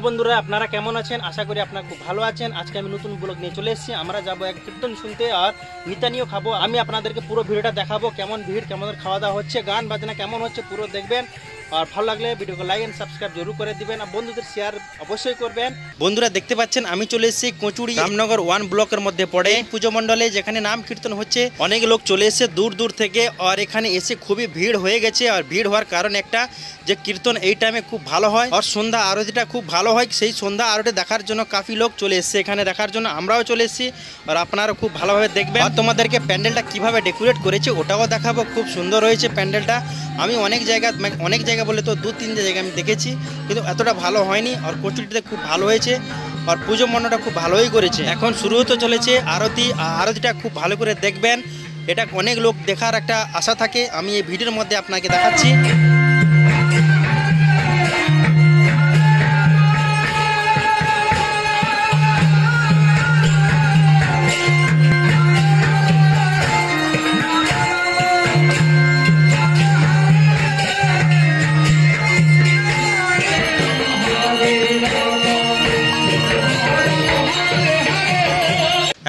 বন্ধুরা আপনারা কেমন আছেন? আশা করি আপনারা খুব ভালো আছেন। আজকে আমি নতুন ব্লগ নিয়ে চলে এসেছি। আমরা যাবো এক কীর্তন শুনতে আর মিতানিও খাবো। আমি আপনাদেরকে পুরো ভিডিওটা দেখাবো, কেমন ভিড়, কেমন খাওয়া দাওয়া হচ্ছে, গান বাজনা কেমন হচ্ছে পুরো দেখবেন। আর ভালো লাগলে ভিডিওকে লাইক এন্ড সাবস্ক্রাইব জরুর করে দিবেন আর বন্ধুদের শেয়ার অবশ্যই করবেন। বন্ধুরা দেখতে পাচ্ছেন আমি চলে এসেছি কচুড়ি রামনগর 1 ব্লকের মধ্যে পড়ে পুজো মণ্ডলে, যেখানে নাম কীর্তন হচ্ছে। অনেক লোক চলে এসেছে দূর দূর থেকে আর এখানে এসে খুবই ভিড় হয়ে গেছে। আর ভিড় হওয়ার কারণ একটা যে কীর্তন এই টাইমে খুব ভালো হয় আর সন্ধ্যা আরতিটা খুব ভালো হয়। সেই সন্ধ্যা আরতি দেখার জন্য কাফি লোক চলে এসেছে এখানে দেখার জন্য। আমরাও চলে এসেছি আর আপনারা খুব ভালোভাবে দেখবেন। আর তোমাদেরকে প্যান্ডেলটা কিভাবে ডেকোরেট করেছে ওটাও দেখাবো। খুব সুন্দর হয়েছে প্যান্ডেলটা। আমি অনেক জায়গা বলে তো 2-3 জায়গা আমি দেখেছি, কিন্তু এতটা ভালো হয়নি। আর কচুরিতে খুব ভালো হয়েছে আর পুজো মণ্ডপটা খুব ভালোই করেছে। এখন শুরু হতে চলেছে আরতি। আরতিটা খুব ভালো করে দেখবেন। এটা অনেক লোক দেখার একটা আশা থাকে। আমি এই ভিডিওর মধ্যে আপনাকে দেখাচ্ছি।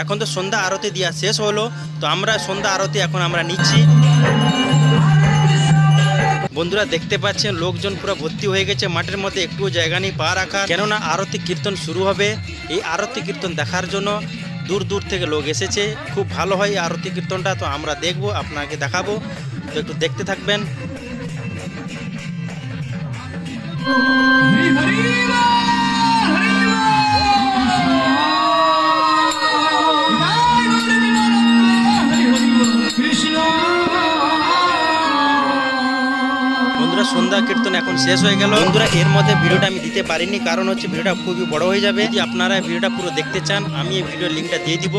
এখন তো সন্ধ্যা আরতি দেওয়া শেষ হলো, তো আমরা সন্ধ্যা আরতি এখন আমরা নিচ্ছি। বন্ধুরা দেখতে পাচ্ছেন লোকজন পুরো ভর্তি হয়ে গেছে মাঠের মধ্যে, একটু জায়গা নেই পা রাখা, কেননা আরতি কীর্তন শুরু হবে। এই আরতি কীর্তন দেখার জন্য দূর দূর থেকে লোক এসেছে। খুব ভালো হয় এই আরতি কীর্তনটা, তো আমরা দেখবো, আপনাকে দেখাবো, তো একটু দেখতে থাকবেন। সন্ধ্যা কীর্তন এখন শেষ হয়ে গেল। বন্ধুরা এর মধ্যে ভিডিওটা আমি দিতে পারিনি, কারণ হচ্ছে ভিডিওটা খুবই বড় হয়ে যাবে। যদি আপনারা ভিডিওটা পুরো দেখতে চান আমি এই ভিডিওর লিঙ্কটা দিয়ে দিব,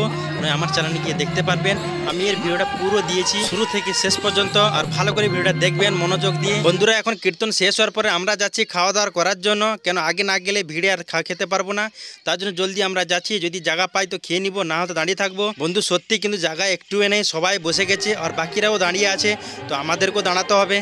আমার চ্যানেলে গিয়ে দেখতে পারবেন। আমি এর ভিডিওটা পুরো দিয়েছি শুরু থেকে শেষ পর্যন্ত, আর ভালো করে ভিডিওটা দেখবেন মনোযোগ দিয়ে। বন্ধুরা এখন কীর্তন শেষ হওয়ার পরে আমরা যাচ্ছি খাওয়া দাওয়া করার জন্য, কেন আগে না গেলে ভিড়ে আর খেতে পারবো না। তার জন্য জলদি আমরা যাচ্ছি। যদি জায়গা পাই তো খেয়ে নিবো, না হয়তো দাঁড়িয়ে থাকবো। বন্ধু সত্যি কিন্তু জায়গা একটু নেই, সবাই বসে গেছে আর বাকিরাও দাঁড়িয়ে আছে, তো আমাদেরকেও দাঁড়াতে হবে।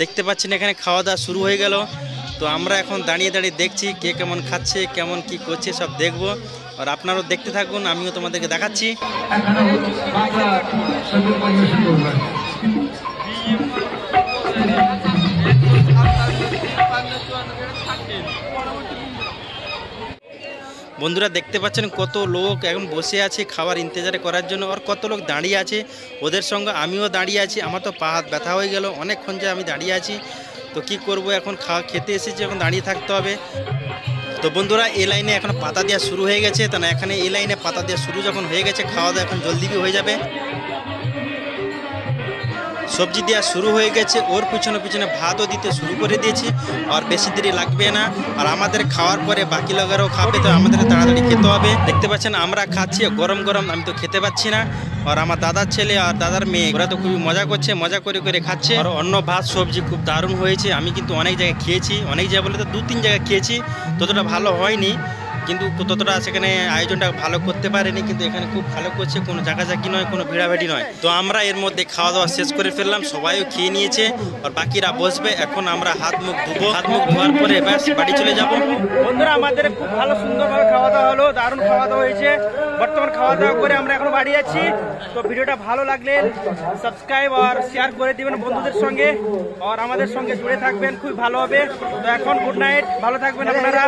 দেখতে পাচ্ছেন এখানে খাওয়া দাওয়া শুরু হয়ে গেল, তো আমরা এখন দাঁড়িয়ে দাঁড়িয়ে দেখছি কে কেমন খাচ্ছে, কেমন কি করছে সব দেখবো। আর আপনারাও দেখতে থাকুন, আমিও তোমাদেরকে দেখাচ্ছি। বন্ধুরা দেখতে পাচ্ছেন কত লোক এখন বসে আছে খাবার ইন্তজার করার জন্য, আর কত লোক দাঁড়িয়ে আছে। ওদের সঙ্গে আমিও দাঁড়িয়ে আছি। আমার তো পা হাত ব্যথা হয়ে গেল, অনেকক্ষণ যে আমি দাঁড়িয়ে আছি। তো কি করব, এখন খেতে এসেছি, এখন দাঁড়িয়ে থাকতে হবে। তো বন্ধুরা এই লাইনে এখন পাতা দেওয়া শুরু হয়ে গেছে, তা না এখানে এই লাইনে পাতা দেওয়া শুরু যখন হয়ে গেছে, খাওয়া দাওয়া এখন জলদি হয়ে যাবে। সবজি দেওয়া শুরু হয়ে গেছে, ওর পিছনে পিছনে ভাতও দিতে শুরু করে দিয়েছি, আর বেশি দেরি লাগবে না। আর আমাদের খাওয়ার পরে বাকি লোকেরাও খাবে, তো আমাদের তাড়াতাড়ি খেতে হবে। দেখতে পাচ্ছেন আমরা খাচ্ছি গরম গরম, আমি তো খেতে পাচ্ছি না। আর আমার দাদার ছেলে আর দাদার মেয়ে ওরা তো খুবই মজা করছে, মজা করে করে খাচ্ছে। আর অন্য ভাত সবজি খুব দারুণ হয়েছে। আমি কিন্তু অনেক জায়গায় খেয়েছি, অনেক জায়গায় বলে তো 2-3 জায়গায় খেয়েছি, ততটা ভালো হয়নি, কিন্তু ততটা সেখানে আয়োজনটা ভালো করতে পারেনি। কিন্তু এখানে খুব ভালো করছে, কোনো জায়গাজাকি নয়, কোনো ভিড়াভিড়ি নয়। তো আমরা এর মধ্যে খাওয়া দাওয়া শেষ করে ফেললাম, সবাইও খেয়ে নিয়েছে আর বাকিরা বসবে। এখন আমরা হাত মুখ ধুবো, হাত মুখ ধোয়ার পরে ব্যাস বাড়ি চলে যাব। বন্ধুরা আমাদের খুব ভালো সুন্দরভাবে খাওয়া দাওয়া হলো, দারুণ খাওয়া দাওয়া হয়েছে। বর্তমান খাওয়া দাওয়া করে আমরা এখন বাড়ি যাচ্ছি। তো ভিডিওটা ভালো লাগলে সাবস্ক্রাইব আর শেয়ার করে দিবেন বন্ধুদের সঙ্গে, আর আমাদের সঙ্গে জুড়ে থাকবেন, খুব ভালো হবে। তো এখন গুড নাইট, ভালো থাকবেন আপনারা।